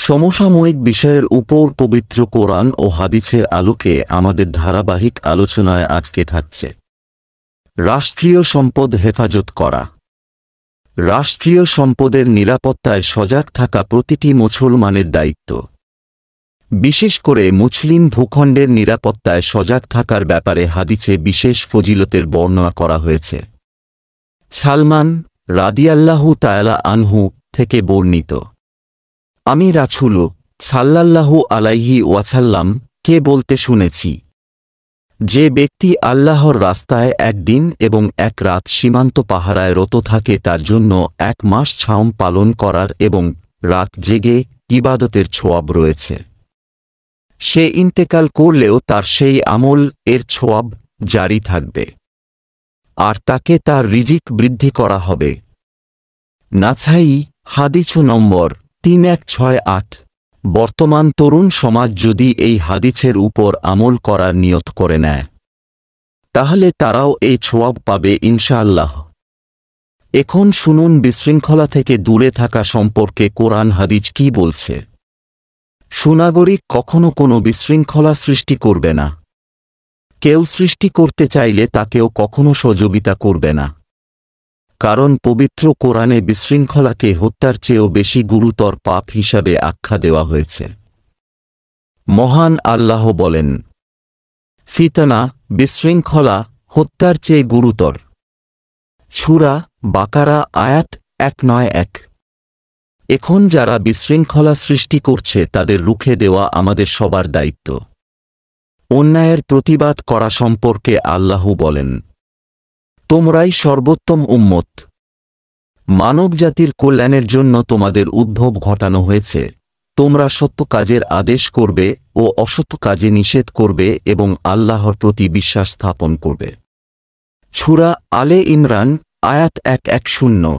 সমসাময়িক বিষয়ের উপর পবিত্র কোরআন ও হাদিসের আলোকে আমাদের ধারাবাহিক আলোচনায় আজকে থাকছে রাষ্ট্রীয় সম্পদ হেফাজত করা। রাষ্ট্রীয় সম্পদের নিরাপত্তায় সজাগ থাকা প্রতিটি মুসলমানের দায়িত্ব। বিশেষ করে মুসলিম ভূখণ্ডের নিরাপত্তায় সজাগ থাকার ব্যাপারে হাদিসে বিশেষ ফজিলতের বর্ণনা করা হয়েছে। সালমান রাদিয়াল্লাহু তাআলা আনহু থেকে বর্ণিত, আমি রাসূল সাল্লাল্লাহু আলাইহি ওয়াসাল্লাম কে বলতে শুনেছি, যে ব্যক্তি আল্লাহর রাস্তায় একদিন এবং এক রাত সীমান্ত পাহারায় রত থাকে তার জন্য 1 মাস ছাওম পালন করার এবং রাত জেগে ইবাদতের ছোয়াব রয়েছে। সে ইন্তেকাল করলেও তার সেই আমল এর ছোয়াব জারি থাকবে, আর তাকে তার রিজিক বৃদ্ধি করা হবে। নাসাই হাদিস নম্বর 3168। বর্তমান তরুণ সমাজ যদি এই হাদিসের উপর আমল করার নিয়ত করে নেয়, তাহলে তারাও এই ছোয়াব পাবে ইনশাআল্লাহ। এখন শুনুন বিশৃঙ্খলা থেকে দূরে থাকা সম্পর্কে কোরআন হাদিস কি বলছে। সুনাগরিক কখনো কোনো বিশৃঙ্খলা সৃষ্টি করবে না। কেউ সৃষ্টি করতে চাইলে তাকেও কখনো সহযোগিতা করবে না, কারণ পবিত্র কোরআনে বিশৃঙ্খলাকে হত্যার চেয়েও বেশি গুরুতর পাপ হিসাবে আখ্যা দেওয়া হয়েছে। মহান আল্লাহ বলেন, ফিতনা বিশৃঙ্খলা হত্যার চেয়ে গুরুতর। সূরা বাকারা আয়াত 191। এখন যারা বিশৃঙ্খলা সৃষ্টি করছে তাদের রুখে দেওয়া আমাদের সবার দায়িত্ব। অন্যায়ের প্রতিবাদ করা সম্পর্কে আল্লাহ বলেন, তোমরাই সর্বোত্তম উম্মত। মানবজাতির কল্যাণের জন্য তোমাদের উদ্ভব ঘটানো হয়েছে। তোমরা সত্য কাজের আদেশ করবে ও অসত্য কাজে নিষেধ করবে এবং আল্লাহর প্রতি বিশ্বাস স্থাপন করবে। সূরা আলে ইমরান আয়াত 110।